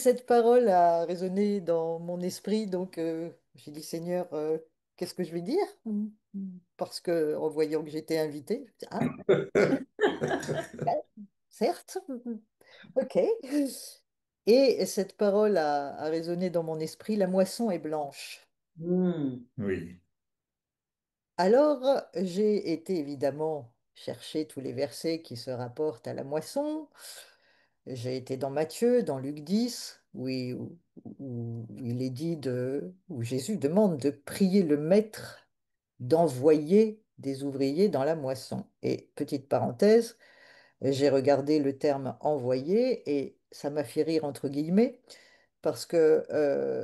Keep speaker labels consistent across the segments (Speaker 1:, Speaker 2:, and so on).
Speaker 1: cette parole a résonné dans mon esprit, donc j'ai dit, Seigneur, qu'est-ce que je vais dire? Parce que en voyant que j'étais invitée, je me dis, ah, ouais, certes, ok. Et cette parole a résonné dans mon esprit, la moisson est blanche.
Speaker 2: Oui.
Speaker 1: Alors, j'ai été évidemment chercher tous les versets qui se rapportent à la moisson. J'ai été dans Matthieu, dans Luc 10, où il est dit où Jésus demande de prier le maître d'envoyer des ouvriers dans la moisson. Et petite parenthèse, j'ai regardé le terme envoyer et ça m'a fait rire entre guillemets parce que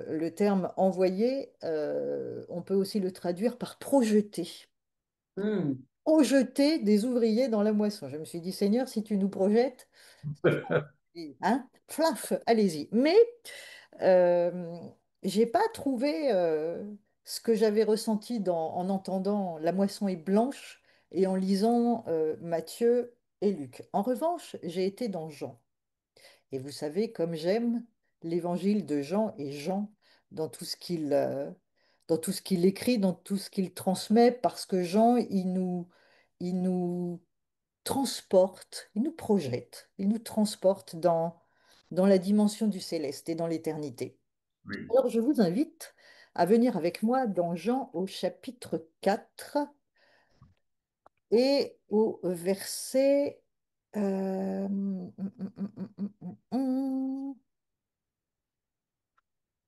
Speaker 1: le terme envoyer, on peut aussi le traduire par projeter.
Speaker 2: Hmm.
Speaker 1: Projeter des ouvriers dans la moisson. Je me suis dit, Seigneur, si tu nous projettes, hein, flaf, allez-y. Mais euh, j'ai pas trouvé ce que j'avais ressenti en entendant La moisson est blanche et en lisant Matthieu et Luc. En revanche, j'ai été dans Jean. Et vous savez, comme j'aime l'évangile de Jean et Jean dans dans tout ce qu'il écrit, dans tout ce qu'il transmet, parce que Jean, il nous transporte, il nous projette, il nous transporte dans la dimension du céleste et dans l'éternité.
Speaker 2: Oui.
Speaker 1: Alors je vous invite à venir avec moi dans Jean au chapitre 4 et au verset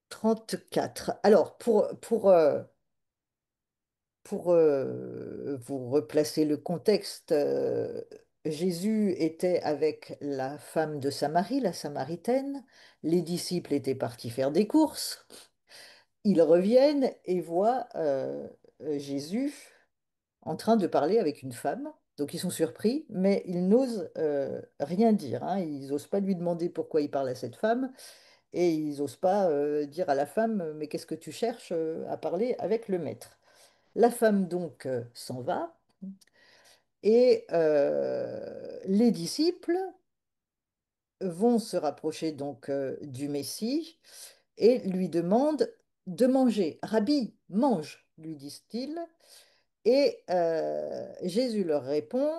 Speaker 1: 34. Alors pour vous replacer le contexte, Jésus était avec la femme de Samarie, la Samaritaine. Les disciples étaient partis faire des courses. Ils reviennent et voient Jésus en train de parler avec une femme. Donc ils sont surpris, mais ils n'osent rien dire, hein. Ils n'osent pas lui demander pourquoi il parle à cette femme et ils n'osent pas dire à la femme, mais qu'est-ce que tu cherches à parler avec le maître? La femme donc s'en va et les disciples vont se rapprocher donc du Messie et lui demandent de manger. Rabbi, mange, lui disent-ils. Et Jésus leur répond,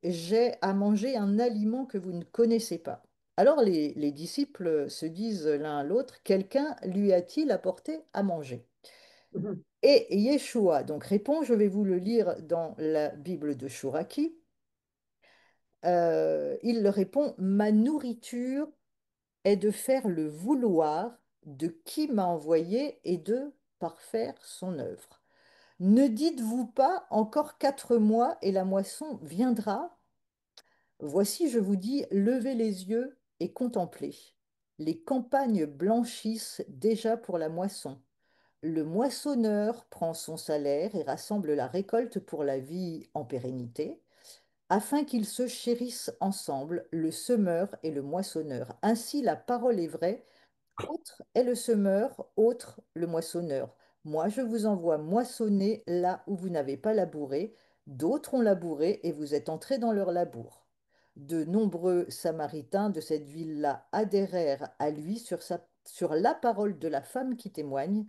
Speaker 1: j'ai à manger un aliment que vous ne connaissez pas. Alors les disciples se disent l'un à l'autre, quelqu'un lui a-t-il apporté à manger? Et Yeshua donc répond, je vais vous le lire dans la Bible de Chouraki. Il leur répond, ma nourriture est de faire le vouloir de qui m'a envoyé et de parfaire son œuvre. Ne dites-vous pas encore 4 mois et la moisson viendra? Voici, je vous dis, levez les yeux et contemplez. Les campagnes blanchissent déjà pour la moisson. Le moissonneur prend son salaire et rassemble la récolte pour la vie en pérennité, afin qu'ils se chérissent ensemble, le semeur et le moissonneur. Ainsi la parole est vraie, autre est le semeur, autre le moissonneur. Moi, je vous envoie moissonner là où vous n'avez pas labouré, d'autres ont labouré et vous êtes entrés dans leur labour. De nombreux Samaritains de cette ville-là adhérèrent à lui sur la parole de la femme qui témoigne.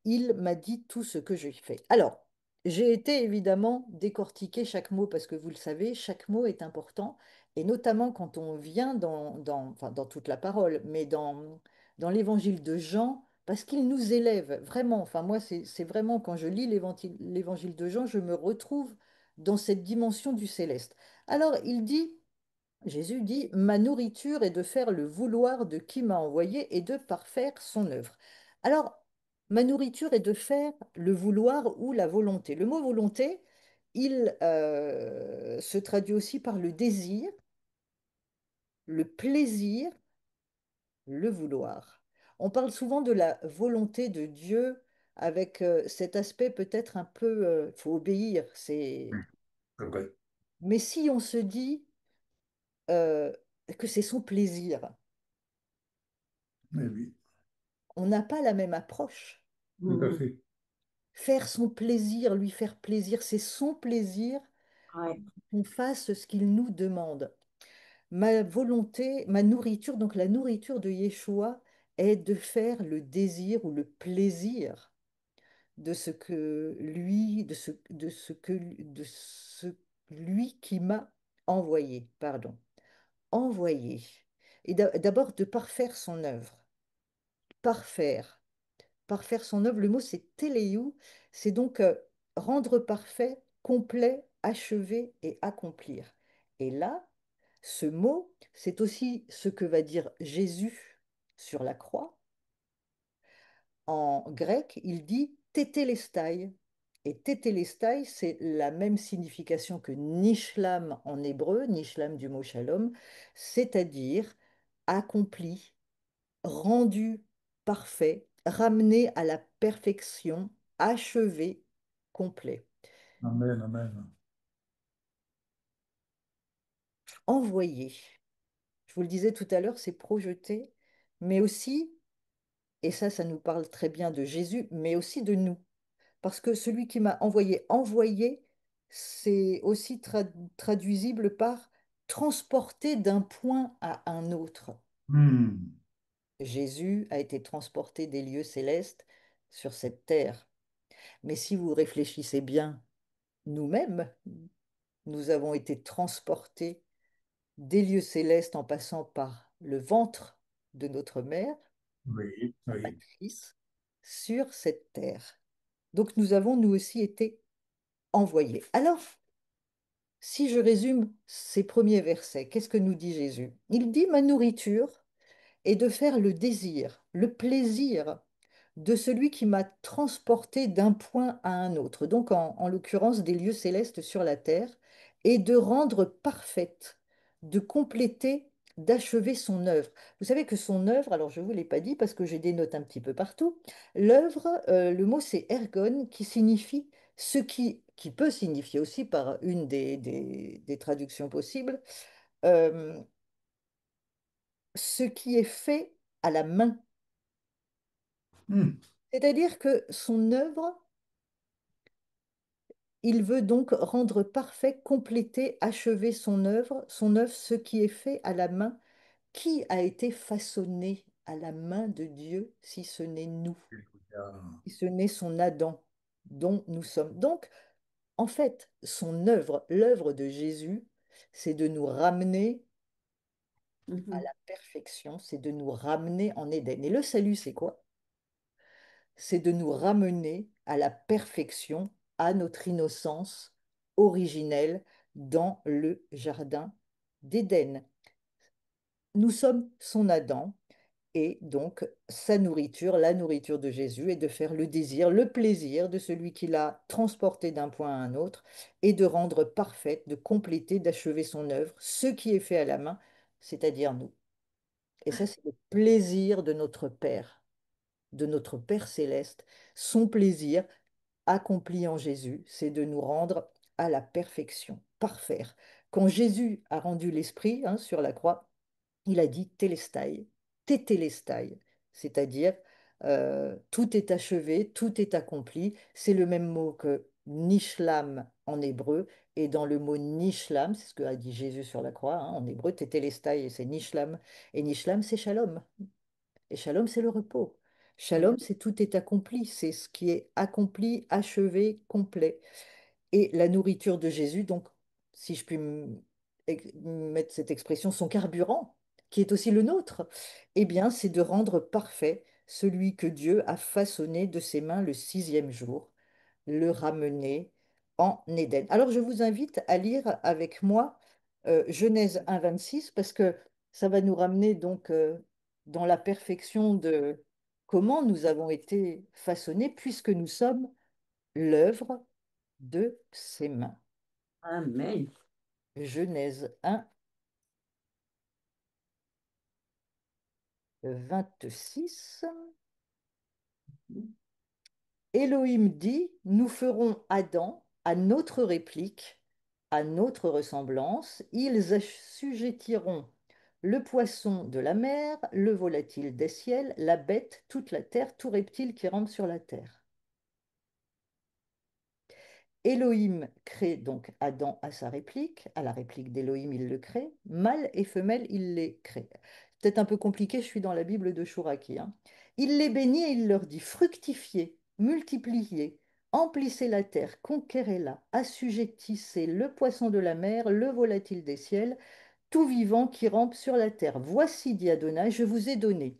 Speaker 1: Il m'a dit tout ce que j'ai fait. Alors, j'ai été évidemment décortiquer chaque mot parce que vous le savez, chaque mot est important et notamment quand on vient enfin, dans toute la parole, mais dans l'évangile de Jean, parce qu'il nous élève vraiment. Enfin, moi, c'est vraiment quand je lis l'évangile de Jean, je me retrouve dans cette dimension du céleste. Alors, il dit. Jésus dit, ma nourriture est de faire le vouloir de qui m'a envoyé et de parfaire son œuvre. Alors, ma nourriture est de faire le vouloir ou la volonté. Le mot volonté, il se traduit aussi par le désir, le plaisir, le vouloir. On parle souvent de la volonté de Dieu avec cet aspect peut-être un peu, faut obéir, c'est.
Speaker 2: C'est vrai.
Speaker 1: Mais si on se dit euh, que c'est son plaisir,
Speaker 2: Mais oui,
Speaker 1: on n'a pas la même approche.
Speaker 2: tout à fait.
Speaker 1: Faire son plaisir, lui faire plaisir, c'est son plaisir
Speaker 2: Ouais.
Speaker 1: qu'on fasse ce qu'il nous demande. ma volonté, ma nourriture, donc la nourriture de Yeshua, est de faire le désir ou le plaisir de ce que lui, de ce lui qui m'a envoyé, pardon, envoyé. Et d'abord de parfaire son œuvre. Parfaire. Parfaire son œuvre, le mot c'est téléou, c'est donc rendre parfait, complet, achever et accomplir. Et là, ce mot, c'est aussi ce que va dire Jésus sur la croix. En grec, il dit tétélestai. Et tétélestai, c'est la même signification que nishlam en hébreu, nishlam du mot shalom, c'est-à-dire accompli, rendu parfait, ramené à la perfection, achevé, complet.
Speaker 2: Amen, amen.
Speaker 1: Envoyé. Je vous le disais tout à l'heure, c'est projeté, mais aussi, et ça nous parle très bien de Jésus, mais aussi de nous. Parce que celui qui m'a envoyé, envoyé, c'est aussi traduisible par transporter d'un point à un autre.
Speaker 2: Hmm.
Speaker 1: Jésus a été transporté des lieux célestes sur cette terre. Mais si vous réfléchissez bien, nous-mêmes, nous avons été transportés des lieux célestes en passant par le ventre de notre mère,
Speaker 2: Oui,
Speaker 1: la
Speaker 2: oui.
Speaker 1: matrice, sur cette terre. Donc nous avons nous aussi été envoyés. Alors, si je résume ces premiers versets, qu'est-ce que nous dit Jésus? Il dit, ma nourriture est de faire le désir, le plaisir de celui qui m'a transporté d'un point à un autre, donc en l'occurrence des lieux célestes sur la terre, et de rendre parfaite, de compléter, d'achever son œuvre. Vous savez que son œuvre, alors je ne vous l'ai pas dit parce que j'ai des notes un petit peu partout, l'œuvre, le mot c'est ergon, qui signifie ce qui peut signifier aussi par une des traductions possibles, euh, ce qui est fait à la main.
Speaker 2: Hmm.
Speaker 1: C'est-à-dire que son œuvre, il veut donc rendre parfait, compléter, achever son œuvre, ce qui est fait à la main, qui a été façonné à la main de Dieu, si ce n'est nous,
Speaker 2: Alléluia.
Speaker 1: si ce n'est son Adam dont nous sommes. Donc, en fait, son œuvre, l'œuvre de Jésus, c'est de nous ramener à
Speaker 3: Mhm.
Speaker 1: la perfection, c'est de nous ramener en Éden. Et le salut, c'est quoi? C'est de nous ramener à la perfection, à notre innocence originelle dans le jardin d'Éden. Nous sommes son Adam et donc sa nourriture, la nourriture de Jésus, est de faire le désir, le plaisir de celui qui l'a transporté d'un point à un autre et de rendre parfaite, de compléter, d'achever son œuvre, ce qui est fait à la main, c'est-à-dire nous. Et ça, c'est le plaisir de notre Père céleste, son plaisir accompli en Jésus, c'est de nous rendre à la perfection, parfaire. Quand Jésus a rendu l'Esprit sur la croix, il a dit Télestai, Tétélestai, c'est-à-dire tout est achevé, tout est accompli. C'est le même mot que Nishlam en hébreu, et dans le mot Nishlam, c'est ce que a dit Jésus sur la croix, en hébreu, Tétélestai, c'est Nishlam, et Nishlam, c'est Shalom. Et Shalom, c'est le repos.
Speaker 3: Mhm.
Speaker 1: Shalom, c'est tout est accompli, c'est ce qui est accompli, achevé, complet. Et la nourriture de Jésus, donc, si je puis mettre cette expression, son carburant, qui est aussi le nôtre, eh bien, c'est de rendre parfait celui que Dieu a façonné de ses mains le sixième jour, le ramener en Éden. Alors, je vous invite à lire avec moi Genèse 1,26 parce que ça va nous ramener donc dans la perfection de comment nous avons été façonnés puisque nous sommes l'œuvre de ses mains.
Speaker 3: Amen.
Speaker 1: Genèse 1, 26. Élohim dit, nous ferons Adam à notre réplique, à notre ressemblance. Ils assujettiront le poisson de la mer, le volatile des ciels, la bête, toute la terre, tout reptile qui rampe sur la terre. Elohim crée donc Adam à sa réplique, à la réplique d'Elohim, il le crée. Mâle et femelle, il les crée. C'est peut-être un peu compliqué, je suis dans la Bible de Chouraki, hein. Il les bénit et il leur dit, fructifiez, multipliez, emplissez la terre, conquérez-la, assujettissez le poisson de la mer, le volatile des ciels, tout vivant qui rampe sur la terre. Voici, dit Adonai, je vous ai donné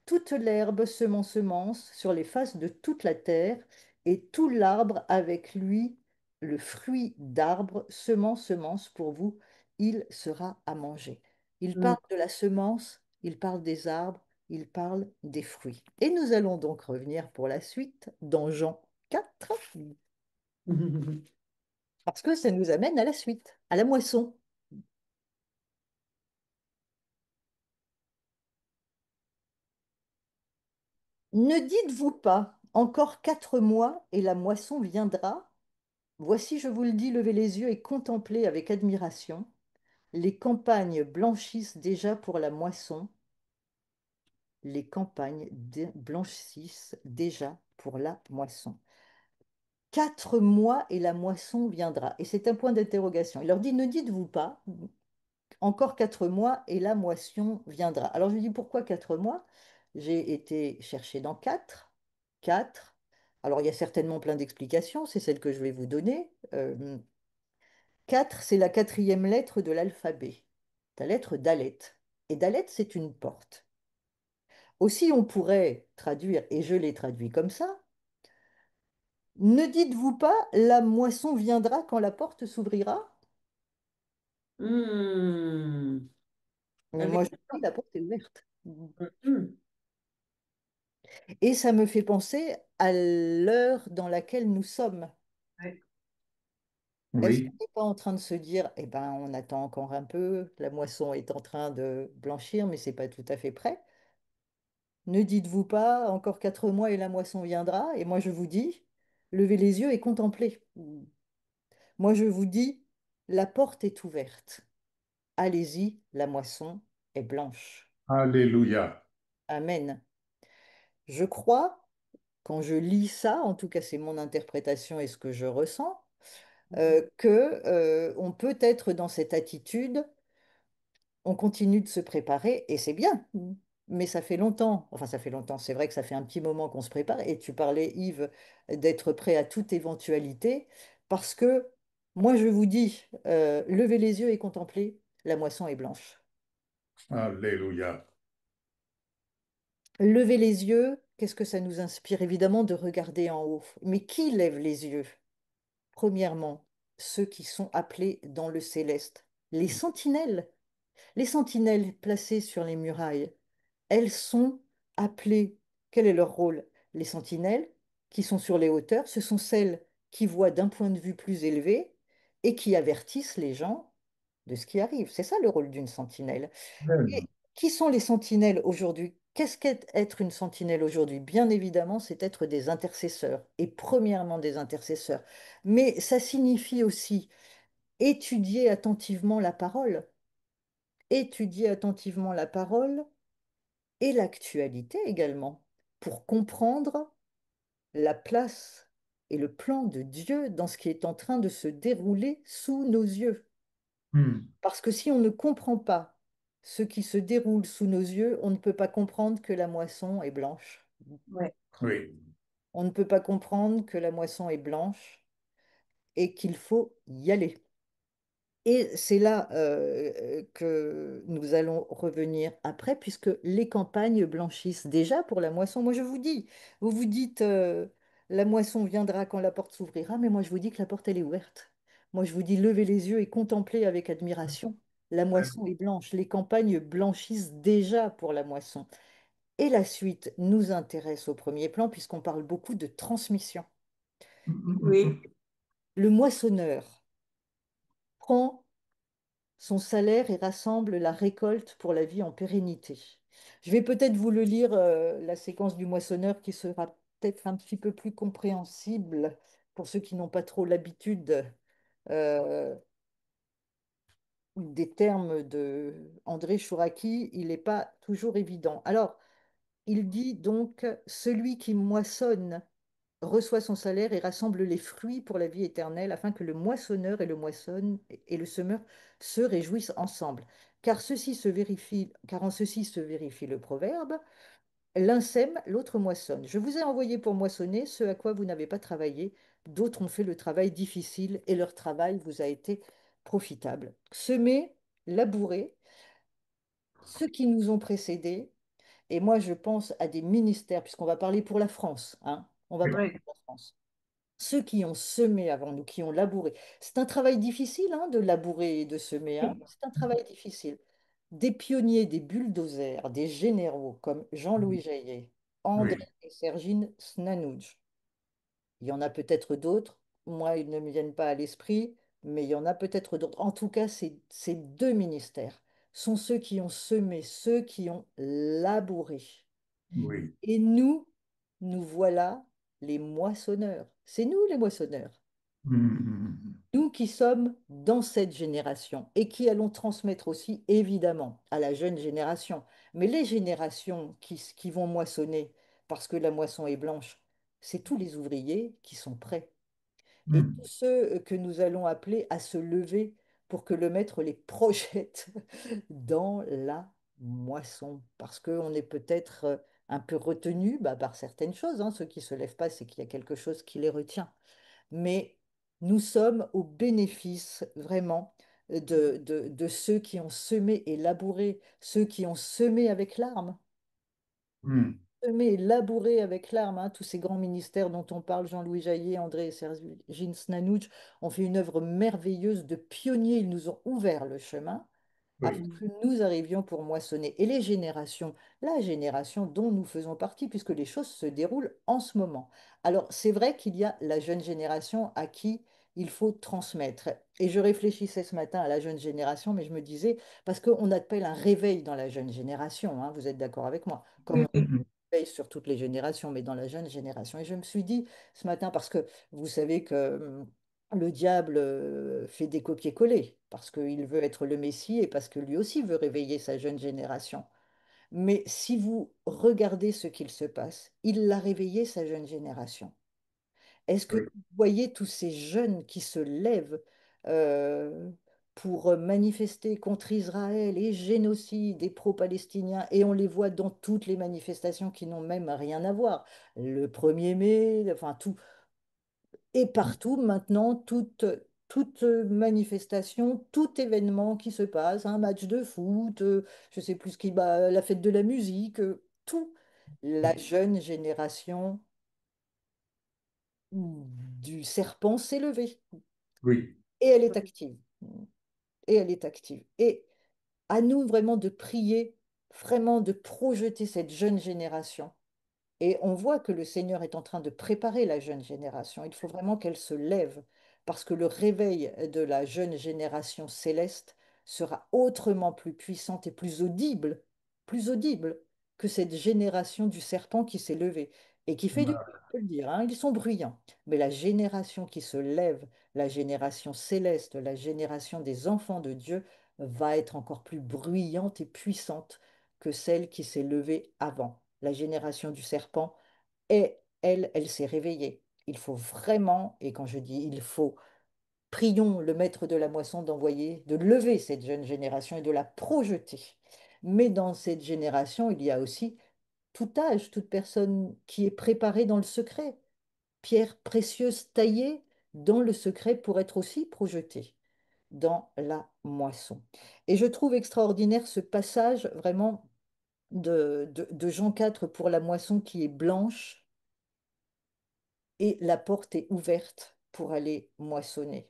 Speaker 1: toute l'herbe semence sur les faces de toute la terre, et tout l'arbre avec lui, le fruit d'arbre, semence pour vous, il sera à manger. Il
Speaker 3: Mm.
Speaker 1: parle de la semence, il parle des arbres, il parle des fruits. Et nous allons donc revenir pour la suite dans Jean 4, parce que ça nous amène à la suite, à la moisson. Ne dites-vous pas, encore 4 mois et la moisson viendra? Voici, je vous le dis, levez les yeux et contemplez avec admiration. Les campagnes blanchissent déjà pour la moisson. Les campagnes blanchissent déjà pour la moisson. 4 mois et la moisson viendra. Et c'est un point d'interrogation. Il leur dit, ne dites-vous pas, encore 4 mois et la moisson viendra. Alors je lui dis, pourquoi 4 mois? J'ai été chercher dans 4. 4. Alors il y a certainement plein d'explications, c'est celle que je vais vous donner. 4, c'est la quatrième lettre de l'alphabet, la lettre Dalet. Et Dalet, c'est une porte. Aussi, on pourrait traduire, et je l'ai traduit comme ça, ne dites-vous pas, la moisson viendra quand la porte s'ouvrira?
Speaker 3: Mm.
Speaker 1: Mais
Speaker 3: Avec
Speaker 1: moi, je dis, la porte est ouverte.
Speaker 3: Mm.
Speaker 1: Et ça me fait penser à l'heure dans laquelle nous sommes.
Speaker 3: Ouais.
Speaker 1: Est-ce qu'on
Speaker 2: Oui.
Speaker 1: n'est pas en train de se dire, eh ben, on attend encore un peu, la moisson est en train de blanchir, mais c'est pas tout à fait prêt? Ne dites-vous pas, encore 4 mois et la moisson viendra? Et moi je vous dis, levez les yeux et contemplez. Moi je vous dis, la porte est ouverte. Allez-y, la moisson est blanche.
Speaker 2: Alléluia.
Speaker 1: Amen. Je crois, quand je lis ça, en tout cas c'est mon interprétation et ce que je ressens, que on peut être dans cette attitude. On continue de se préparer et c'est bien. Mais ça fait longtemps, enfin ça fait longtemps, c'est vrai que ça fait un petit moment qu'on se prépare et tu parlais, Yves, d'être prêt à toute éventualité parce que moi je vous dis, levez les yeux et contemplez, la moisson est blanche.
Speaker 2: Alléluia.
Speaker 1: Levez les yeux, qu'est-ce que ça nous inspire? Évidemment de regarder en haut. Mais qui lève les yeux? Premièrement, ceux qui sont appelés dans le céleste, les sentinelles. Les sentinelles placées sur les murailles, elles sont appelées. Quel est leur rôle? Les sentinelles qui sont sur les hauteurs, ce sont celles qui voient d'un point de vue plus élevé et qui avertissent les gens de ce qui arrive. C'est ça le rôle d'une sentinelle. Et
Speaker 2: Amen.
Speaker 1: qui sont les sentinelles aujourd'hui? Qu'est-ce qu'être une sentinelle aujourd'hui? Bien évidemment, c'est être des intercesseurs, et premièrement des intercesseurs. Mais ça signifie aussi étudier attentivement la parole, étudier attentivement la parole et l'actualité également, pour comprendre la place et le plan de Dieu dans ce qui est en train de se dérouler sous nos yeux.
Speaker 2: Hmm.
Speaker 1: Parce que si on ne comprend pas ce qui se déroule sous nos yeux, on ne peut pas comprendre que la moisson est blanche.
Speaker 3: Ouais.
Speaker 2: Oui.
Speaker 1: On ne peut pas comprendre que la moisson est blanche et qu'il faut y aller. Et c'est là que nous allons revenir après, puisque les campagnes blanchissent déjà pour la moisson. Moi, je vous dis, vous vous dites, la moisson viendra quand la porte s'ouvrira, mais moi, je vous dis que la porte, elle est ouverte. Moi, je vous dis, levez les yeux et contemplez avec admiration. La moisson est blanche. Les campagnes blanchissent déjà pour la moisson. Et la suite nous intéresse au premier plan, puisqu'on parle beaucoup de transmission.
Speaker 3: Oui.
Speaker 1: Le moissonneur prend son salaire et rassemble la récolte pour la vie en pérennité. Je vais peut-être vous le lire, la séquence du moissonneur qui sera peut-être un petit peu plus compréhensible pour ceux qui n'ont pas trop l'habitude euh, des termes de André Chouraki, il n'est pas toujours évident. Alors, il dit donc, celui qui moissonne reçoit son salaire et rassemble les fruits pour la vie éternelle, afin que le moissonneur et le moissonne et le semeur se réjouissent ensemble. Car en ceci se vérifie le proverbe, l'un sème, l'autre moissonne. Je vous ai envoyé pour moissonner ce à quoi vous n'avez pas travaillé. D'autres ont fait le travail difficile et leur travail vous a été profitable. Semer, labourer, ceux qui nous ont précédés, et moi je pense à des ministères, puisqu'on va parler pour la France, hein, on va parler
Speaker 3: Oui.
Speaker 1: pour la France. Ceux qui ont semé avant nous, qui ont labouré. C'est un travail difficile, hein, de labourer et de semer, hein. C'est un travail difficile. Des pionniers, des bulldozers, des généraux comme Jean-Louis Jaillet, André
Speaker 2: Oui,
Speaker 1: et Sergine Snanouj. Il y en a peut-être d'autres. Moi, ils ne me viennent pas à l'esprit, mais il y en a peut-être d'autres. En tout cas, ces deux ministères sont ceux qui ont semé, ceux qui ont labouré.
Speaker 2: oui.
Speaker 1: Et nous voilà les moissonneurs. C'est nous les moissonneurs.
Speaker 2: Mm,
Speaker 1: Nous qui sommes dans cette génération et qui allons transmettre aussi, évidemment, à la jeune génération. Mais les générations qui vont moissonner parce que la moisson est blanche, c'est tous les ouvriers qui sont prêts. Et tous
Speaker 2: mm,
Speaker 1: ceux que nous allons appeler à se lever pour que le maître les projette dans la moisson. Parce qu'on est peut-être un peu retenu par certaines choses, hein. Ceux qui ne se lèvent pas, c'est qu'il y a quelque chose qui les retient. Mais nous sommes au bénéfice vraiment de ceux qui ont semé et labouré, ceux qui ont semé avec larmes,
Speaker 2: mm.
Speaker 1: semé et labouré avec larmes, hein. Tous ces grands ministères dont on parle, Jean-Louis Jaillet, André et Sergine Snanouch, ont fait une œuvre merveilleuse de pionniers. Ils nous ont ouvert le chemin avant
Speaker 2: Oui,
Speaker 1: que nous arrivions pour moissonner. Et les générations, la génération dont nous faisons partie, puisque les choses se déroulent en ce moment. Alors, c'est vrai qu'il y a la jeune génération à qui il faut transmettre. Et je réfléchissais ce matin à la jeune génération, mais je me disais, parce qu'on appelle un réveil dans la jeune génération, hein, vous êtes d'accord avec moi, comme
Speaker 3: Oui,
Speaker 1: on
Speaker 3: oui.
Speaker 1: réveille sur toutes les générations, mais dans la jeune génération. Et je me suis dit ce matin, parce que vous savez que le diable fait des copier-coller parce qu'il veut être le Messie et parce que lui aussi veut réveiller sa jeune génération. Mais si vous regardez ce qu'il se passe, il l'a réveillé, sa jeune génération. Est-ce que
Speaker 2: oui,
Speaker 1: vous voyez tous ces jeunes qui se lèvent euh, pour manifester contre Israël et génocide et pro-palestiniens, et on les voit dans toutes les manifestations qui n'ont même rien à voir. Le 1er mai, enfin tout, et partout, maintenant, toute manifestation, tout événement qui se passe, un match de foot, je sais plus ce qui, la fête de la musique, tout, la jeune génération du serpent s'est levée
Speaker 2: oui,
Speaker 1: et elle est active. Et elle est active. Et à nous vraiment de prier, vraiment de projeter cette jeune génération. Et on voit que le Seigneur est en train de préparer la jeune génération. Il faut vraiment qu'elle se lève parce que le réveil de la jeune génération céleste sera autrement plus puissante et plus audible que cette génération du serpent qui s'est levée et qui fait du bruit, on peut le dire, hein. Ils sont bruyants. Mais la génération qui se lève, la génération céleste, la génération des enfants de Dieu, va être encore plus bruyante et puissante que celle qui s'est levée avant. La génération du serpent, et elle s'est réveillée. Il faut vraiment, et quand je dis il faut, prions le maître de la moisson d'envoyer, de lever cette jeune génération et de la projeter. Mais dans cette génération, il y a aussi tout âge, toute personne qui est préparée dans le secret, pierre précieuse taillée dans le secret pour être aussi projetée dans la moisson. Et je trouve extraordinaire ce passage vraiment de Jean 4 pour la moisson qui est blanche et la porte est ouverte pour aller moissonner.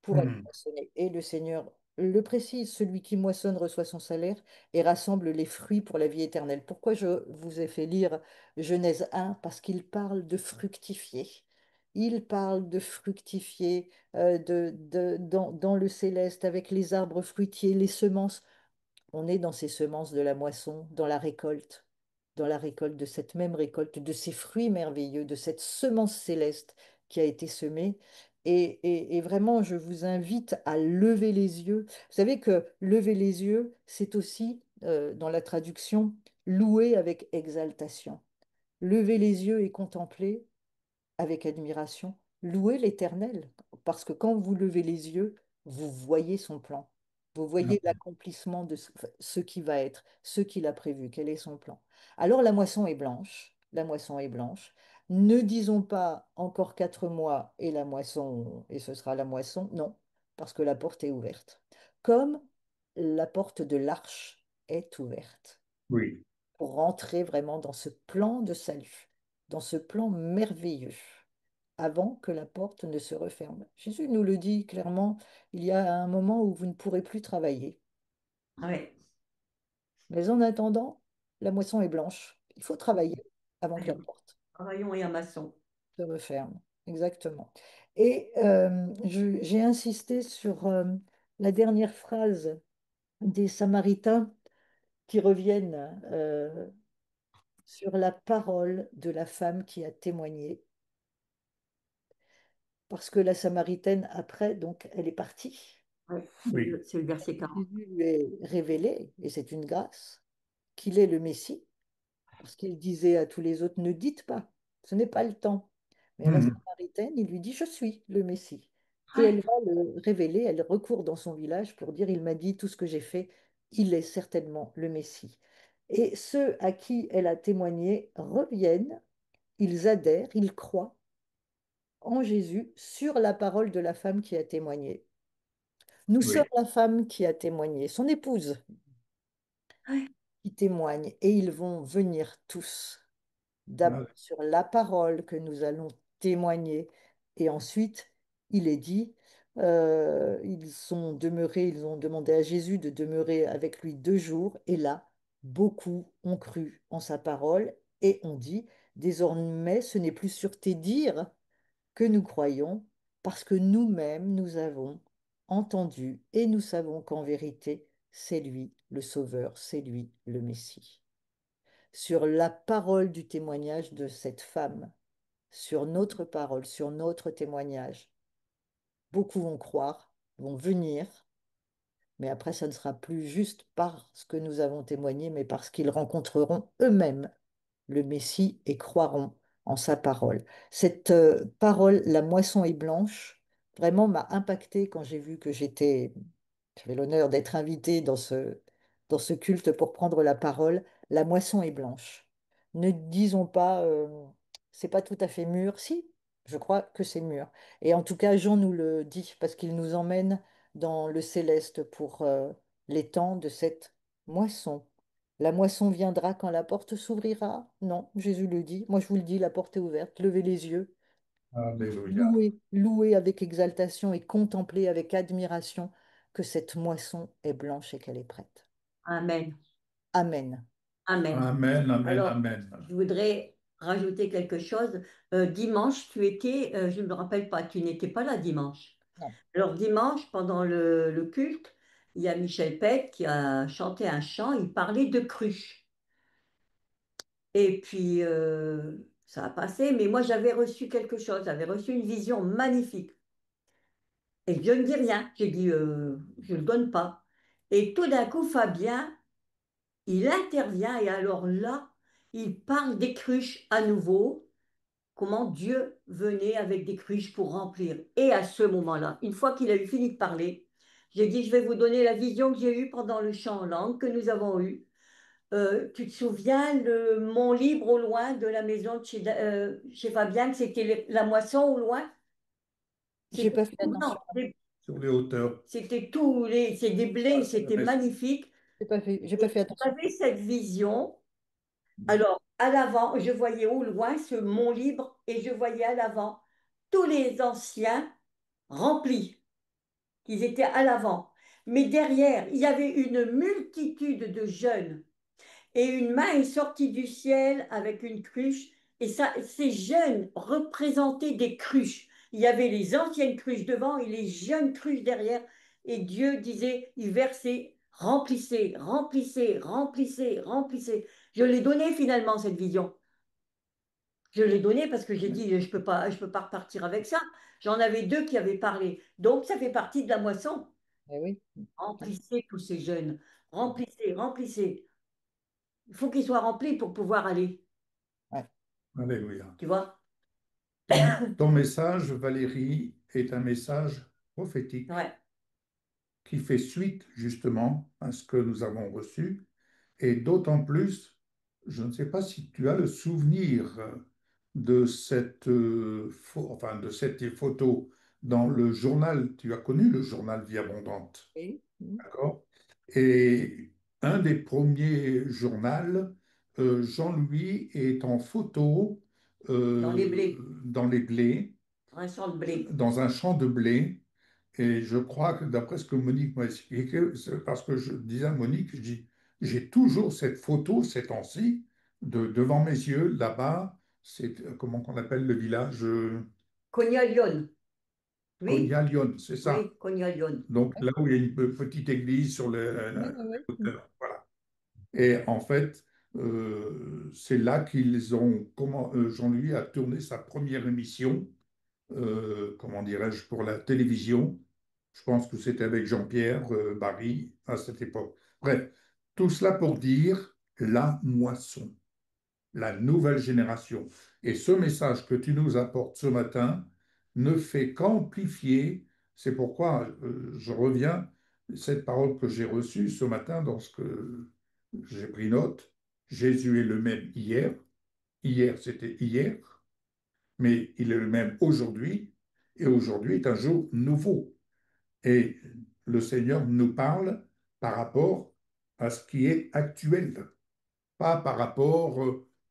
Speaker 1: Pour aller
Speaker 2: mm,
Speaker 1: moissonner. Et le Seigneur le précise, celui qui moissonne reçoit son salaire et rassemble les fruits pour la vie éternelle. Pourquoi je vous ai fait lire Genèse 1? Parce qu'il parle de fructifier. Il parle de fructifier dans le céleste avec les arbres fruitiers, les semences. On est dans ces semences de la moisson, dans la récolte de cette même récolte, de ces fruits merveilleux, de cette semence céleste qui a été semée. Et vraiment, je vous invite à lever les yeux. Vous savez que lever les yeux, c'est aussi, dans la traduction, louer avec exaltation. Lever les yeux et contempler, avec admiration, louez l'Éternel, parce que quand vous levez les yeux, vous voyez son plan. Vous voyez
Speaker 2: Amen.
Speaker 1: l'accomplissement de ce qui va être, ce qu'il a prévu, quel est son plan. Alors la moisson est blanche, la moisson est blanche. Ne disons pas encore 4 mois et la moisson, et ce sera la moisson. Non, parce que la porte est ouverte. Comme la porte de l'arche est ouverte
Speaker 2: Oui.
Speaker 1: pour rentrer vraiment dans ce plan de salut, dans ce plan merveilleux, avant que la porte ne se referme. Jésus nous le dit clairement, il y a un moment où vous ne pourrez plus travailler.
Speaker 3: Ouais.
Speaker 1: Mais en attendant, la moisson est blanche. Il faut travailler avant que la
Speaker 3: Rayon,
Speaker 1: porte
Speaker 3: rayon et un maçon.
Speaker 1: se referme. Exactement. Et j'ai insisté sur la dernière phrase des Samaritains qui reviennent sur la parole de la femme qui a témoigné. Parce que la Samaritaine, après, donc, elle est partie.
Speaker 3: Ouais,
Speaker 2: Oui.
Speaker 3: c'est le verset 40.
Speaker 1: Jésus lui est révélé, et c'est une grâce, qu'il est le Messie, parce qu'il disait à tous les autres, ne dites pas, ce n'est pas le temps. Mais à la
Speaker 2: Mhm.
Speaker 1: Samaritaine, il lui dit, je suis le Messie. Et
Speaker 3: Ouais,
Speaker 1: elle va le révéler, elle recourt dans son village pour dire, il m'a dit tout ce que j'ai fait, il est certainement le Messie. Et ceux à qui elle a témoigné reviennent, ils adhèrent, ils croient en Jésus sur la parole de la femme qui a témoigné. Nous sommes
Speaker 2: Oui.
Speaker 1: la femme qui a témoigné, son épouse
Speaker 3: ouais,
Speaker 1: qui témoigne, et ils vont venir tous, d'abord
Speaker 2: Ah,
Speaker 1: sur la parole que nous allons témoigner, et ensuite, il est dit, ils sont demeurés, ils ont demandé à Jésus de demeurer avec lui 2 jours, et là, beaucoup ont cru en sa parole, et ont dit, désormais, ce n'est plus sur tes dires que nous croyons, parce que nous-mêmes, nous avons entendu et nous savons qu'en vérité, c'est lui le Sauveur, c'est lui le Messie. Sur la parole du témoignage de cette femme, sur notre parole, sur notre témoignage, beaucoup vont croire, vont venir, mais après, ça ne sera plus juste parce que nous avons témoigné, mais parce qu'ils rencontreront eux-mêmes le Messie et croiront en sa parole. Cette parole, la moisson est blanche, vraiment m'a impacté quand j'ai vu que j'avais l'honneur d'être invitée dans ce culte pour prendre la parole. La moisson est blanche. Ne disons pas, c'est pas tout à fait mûr. Si, je crois que c'est mûr. Et en tout cas, Jean nous le dit parce qu'il nous emmène dans le céleste pour les temps de cette moisson. La moisson viendra quand la porte s'ouvrira? Non, Jésus le dit. Moi, je vous le dis, la porte est ouverte. Levez les yeux,
Speaker 2: Alléluia.
Speaker 1: louez, louez avec exaltation et contemplez avec admiration que cette moisson est blanche et qu'elle est prête.
Speaker 3: amen.
Speaker 1: Amen.
Speaker 3: Amen.
Speaker 2: Amen, amen,
Speaker 3: Alors,
Speaker 2: amen.
Speaker 3: je voudrais rajouter quelque chose. Dimanche, tu étais, je ne me rappelle pas, tu n'étais pas là dimanche.
Speaker 1: Non.
Speaker 3: Alors, dimanche, pendant le culte, il y a Michel Pett qui a chanté un chant, il parlait de cruche. Et puis, ça a passé, mais moi, j'avais reçu quelque chose, j'avais reçu une vision magnifique. Et je ne dis rien, j'ai dit, je ne le donne pas. Et tout d'un coup, Fabien, il intervient et alors là, il parle des cruches à nouveau, comment Dieu venait avec des cruches pour remplir. Et à ce moment-là, une fois qu'il a eu fini de parler, j'ai dit, je vais vous donner la vision que j'ai eue pendant le chant en langue que nous avons eu. Tu te souviens le mont libre au loin de la maison de chez Fabien, que c'était la moisson au loin?
Speaker 1: J'ai
Speaker 3: C'était
Speaker 1: pas fait
Speaker 3: non,
Speaker 1: attention.
Speaker 2: Sur les hauteurs.
Speaker 3: c'était tous les, c'est des blés, c'était
Speaker 2: Mais-
Speaker 3: magnifique.
Speaker 1: J'ai pas
Speaker 3: Et
Speaker 1: fait attention.
Speaker 3: j'avais cette vision. Alors, à l'avant, je voyais au loin ce mont libre et je voyais à l'avant tous les anciens remplis, qu'ils étaient à l'avant. Mais derrière, il y avait une multitude de jeunes. Et une main est sortie du ciel avec une cruche. Et ça, ces jeunes représentaient des cruches. Il y avait les anciennes cruches devant et les jeunes cruches derrière. Et Dieu disait, il versait, remplissez, remplissez, remplissez, remplissez. Je l'ai donné finalement, cette vision. Je l'ai donnée parce que j'ai dit, je peux pas repartir avec ça. J'en avais deux qui avaient parlé. Donc, ça fait partie de la moisson.
Speaker 1: Eh oui.
Speaker 3: Remplissez tous ces jeunes. Remplissez, remplissez. Il faut qu'ils soient remplis pour pouvoir aller.
Speaker 1: Ouais.
Speaker 2: Alléluia.
Speaker 3: Tu vois?
Speaker 2: Ton message, Valérie, est un message prophétique
Speaker 3: Ouais.
Speaker 2: qui fait suite justement à ce que nous avons reçu. Et d'autant plus, je ne sais pas si tu as le souvenir de enfin, de cette photo dans le journal. Tu as connu le journal Vie Abondante,
Speaker 1: Oui.
Speaker 2: d'accord? Et un des premiers journaux, Jean-Louis est en photo
Speaker 3: Dans les blés,
Speaker 2: dans les blés,
Speaker 3: un champ de blé.
Speaker 2: dans un champ de blé. Et je crois que d'après ce que Monique m'a expliqué, c'est parce que je disais à Monique, je dis, j'ai toujours cette photo ces temps-ci devant mes yeux, là-bas, c'est comment qu'on appelle le village
Speaker 3: Cognac-Lyon. Oui,
Speaker 2: Cognac-Lyon, c'est ça.
Speaker 3: oui, Cognac-Lyon.
Speaker 2: Donc là où il y a une petite église sur
Speaker 1: Oui,
Speaker 2: la
Speaker 1: oui, oui.
Speaker 2: hauteur. Voilà. Et en fait, c'est là qu'ils ont, Jean-Louis a tourné sa première émission, comment dirais-je, pour la télévision. Je pense que c'était avec Jean-Pierre Barry à cette époque. Bref, tout cela pour dire la moisson, la nouvelle génération. Et ce message que tu nous apportes ce matin ne fait qu'amplifier. C'est pourquoi je reviens, cette parole que j'ai reçue ce matin dans ce que j'ai pris note. Jésus est le même hier. Hier, c'était hier, mais il est le même aujourd'hui. Et aujourd'hui est un jour nouveau. Et le Seigneur nous parle par rapport à ce qui est actuel, pas par rapport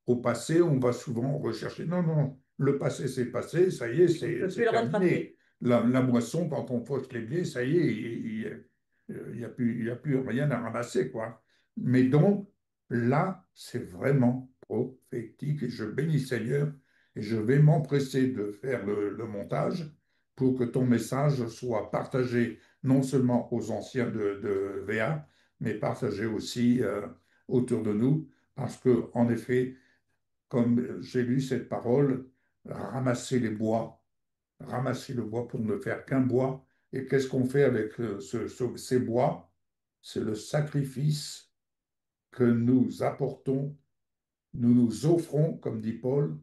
Speaker 2: au passé. On va souvent rechercher. Non, non, le passé c'est passé, ça y est,
Speaker 3: On ne peut plus
Speaker 2: c'est
Speaker 3: le
Speaker 2: terminé.
Speaker 3: rattraper.
Speaker 2: La moisson, quand on fauche les blés, ça y est, il y a plus rien à ramasser, quoi. Mais donc, là, c'est vraiment prophétique et je bénis le Seigneur et je vais m'empresser de faire le montage pour que ton message soit partagé non seulement aux anciens de VA, mais partagé aussi autour de nous, parce que, en effet, comme j'ai lu cette parole, ramasser les bois, ramasser le bois pour ne faire qu'un bois. Et qu'est-ce qu'on fait avec ces bois? C'est le sacrifice que nous apportons, nous nous offrons, comme dit Paul,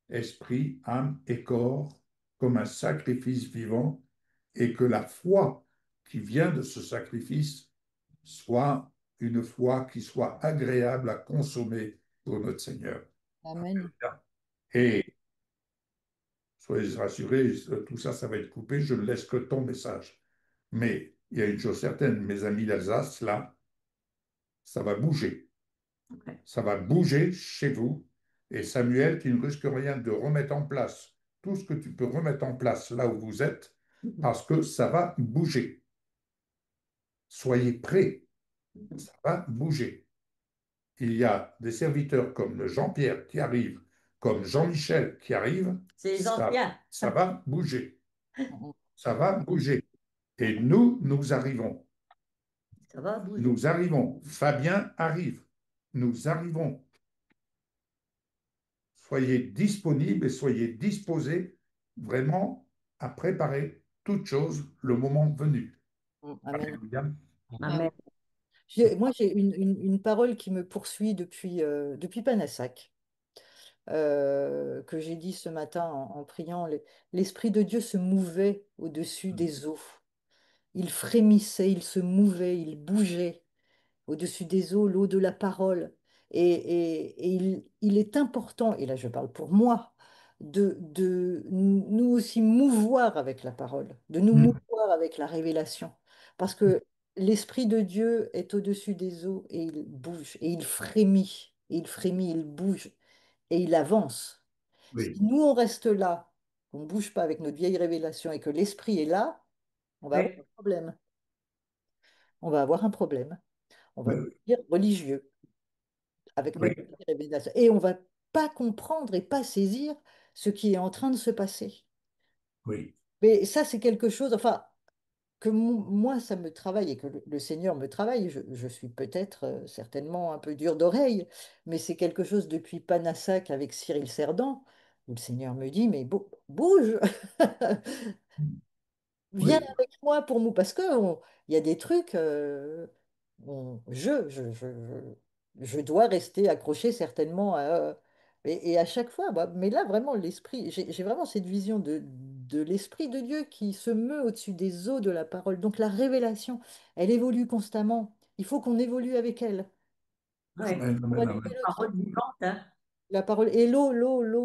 Speaker 2: esprit, âme et corps, comme un sacrifice vivant, et que la foi qui vient de ce sacrifice soit une foi qui soit agréable à consommer pour notre Seigneur.
Speaker 1: Amen.
Speaker 2: Et soyez rassurés, tout ça, ça va être coupé, je ne laisse que ton message. Mais il y a une chose certaine, mes amis d'Alsace, là, ça va bouger.
Speaker 3: Ouais.
Speaker 2: Ça va bouger chez vous. Et Samuel, tu ne risques rien de remettre en place tout ce que tu peux remettre en place là où vous êtes, parce que ça va bouger. Soyez prêts, ça va bouger. Il y a des serviteurs comme le Jean-Pierre qui arrivent, comme Jean-Michel qui arrive,
Speaker 3: C'est les anciens.
Speaker 2: ça va bouger.
Speaker 1: Mhm.
Speaker 2: Ça va bouger. Et nous, nous arrivons.
Speaker 3: Ça va bouger.
Speaker 2: Nous arrivons. Fabien arrive. Nous arrivons. Soyez disponibles et soyez disposés vraiment à préparer toute chose le moment venu.
Speaker 1: Amen.
Speaker 2: Alléluia.
Speaker 3: Amen.
Speaker 1: Moi, j'ai une parole qui me poursuit depuis Panassac, que j'ai dit ce matin en priant. L'Esprit de Dieu se mouvait au-dessus des eaux. Il frémissait, il se mouvait, il bougeait au-dessus des eaux, l'eau de la parole. Et il est important, et là je parle pour moi, de nous aussi mouvoir avec la parole, de nous
Speaker 2: Mm.
Speaker 1: mouvoir avec la révélation. Parce que l'Esprit de Dieu est au-dessus des eaux et il bouge, et il frémit, il bouge, et il avance. Si
Speaker 2: Oui,
Speaker 1: nous on reste là, on ne bouge pas avec notre vieille révélation et que l'Esprit est là, on va avoir un
Speaker 3: Oui,
Speaker 1: problème. On va avoir un problème. On va
Speaker 2: oui,
Speaker 1: devenir religieux avec notre
Speaker 2: oui,
Speaker 1: révélation. Et on va pas comprendre et pas saisir ce qui est en train de se passer.
Speaker 2: oui,
Speaker 1: Mais ça, c'est quelque chose, enfin, moi, ça me travaille et que le Seigneur me travaille. Je suis peut-être certainement un peu dur d'oreille, mais c'est quelque chose depuis Panassac avec Cyril Cerdan, où le Seigneur me dit, mais bouge, viens
Speaker 2: oui,
Speaker 1: avec moi pour nous, parce que il y a des trucs, je dois rester accroché certainement à, Et à chaque fois, bah, mais là, vraiment, l'esprit, j'ai vraiment cette vision de l'esprit de Dieu qui se meut au-dessus des eaux de la parole. Donc la révélation, elle évolue constamment. Il faut qu'on évolue avec elle. C'est
Speaker 3: Ouais.
Speaker 2: Amen,
Speaker 1: pour
Speaker 2: amen,
Speaker 1: allumer
Speaker 2: amen.
Speaker 1: le train.
Speaker 3: Parole vivante, hein.
Speaker 1: La parole et l'eau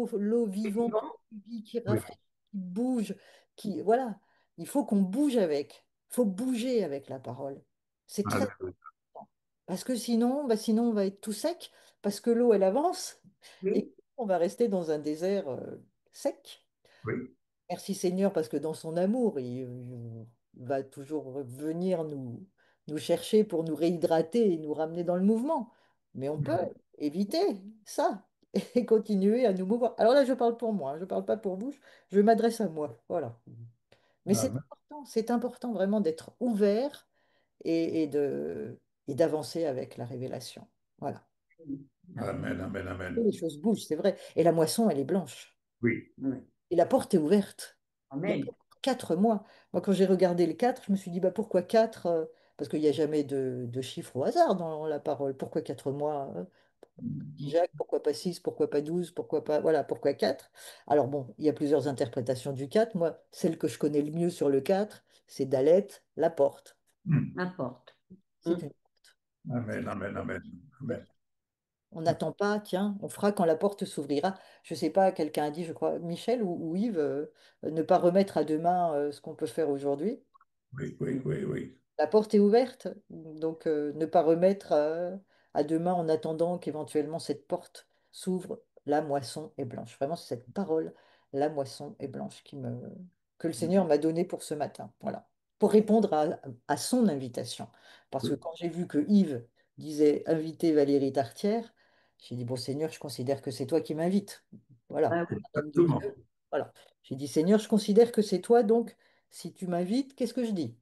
Speaker 3: C'est
Speaker 1: vivante,
Speaker 3: vivant.
Speaker 1: qui vit, qui
Speaker 2: Oui,
Speaker 1: rafraîchit, qui bouge, qui voilà. Il faut qu'on bouge avec. Il faut bouger avec la parole. C'est très
Speaker 2: amen.
Speaker 1: important. Parce que sinon, bah, sinon on va être tout sec, parce que l'eau elle avance et
Speaker 3: Oui,
Speaker 1: on va rester dans un désert sec.
Speaker 2: Oui,
Speaker 1: Merci Seigneur, parce que dans son amour, il va toujours venir nous chercher pour nous réhydrater et nous ramener dans le mouvement. Mais on peut éviter ça et continuer à nous mouvoir. Alors là, je parle pour moi, hein, je ne parle pas pour vous, je m'adresse à moi. Voilà. Mais
Speaker 2: amen,
Speaker 1: c'est important vraiment d'être ouvert et d'avancer avec la révélation. Voilà.
Speaker 2: amen, amen,
Speaker 1: Et
Speaker 2: amen.
Speaker 1: les choses bougent, c'est vrai. Et la moisson, elle est blanche.
Speaker 2: Oui,
Speaker 3: ouais.
Speaker 1: Et la porte est ouverte. Il y a
Speaker 3: Amen.
Speaker 1: 4 mois. Moi, quand j'ai regardé le 4, je me suis dit, bah, pourquoi 4? Parce qu'il n'y a jamais de chiffre au hasard dans la parole. Pourquoi 4 mois? Dit Jacques, pourquoi pas 6? Pourquoi pas 12? Pourquoi pas... Voilà, pourquoi 4? Alors bon, il y a plusieurs interprétations du 4. Moi, celle que je connais le mieux sur le 4, c'est Daleth, la porte.
Speaker 3: N'importe.
Speaker 1: C'est une
Speaker 2: amen, amen, amen, amen.
Speaker 1: On n'attend pas, tiens, on fera quand la porte s'ouvrira. Je ne sais pas, quelqu'un a dit, je crois, Michel ou Yves, ne pas remettre à demain ce qu'on peut faire aujourd'hui.
Speaker 2: Oui, oui, oui, oui.
Speaker 1: La porte est ouverte, donc ne pas remettre à demain en attendant qu'éventuellement cette porte s'ouvre. La moisson est blanche. Vraiment, c'est cette parole, la moisson est blanche, que le Seigneur m'a donnée pour ce matin. Voilà. Pour répondre à son invitation. Parce que
Speaker 2: Oui,
Speaker 1: quand j'ai vu que Yves disait inviter Valérie Tartière, j'ai dit, bon Seigneur, je considère que c'est toi qui m'invites. Voilà,
Speaker 3: Ah oui.
Speaker 1: un homme de
Speaker 2: exactement.
Speaker 1: Dieu. Voilà. J'ai dit, Seigneur, je considère que c'est toi, donc si tu m'invites, qu'est-ce que je dis?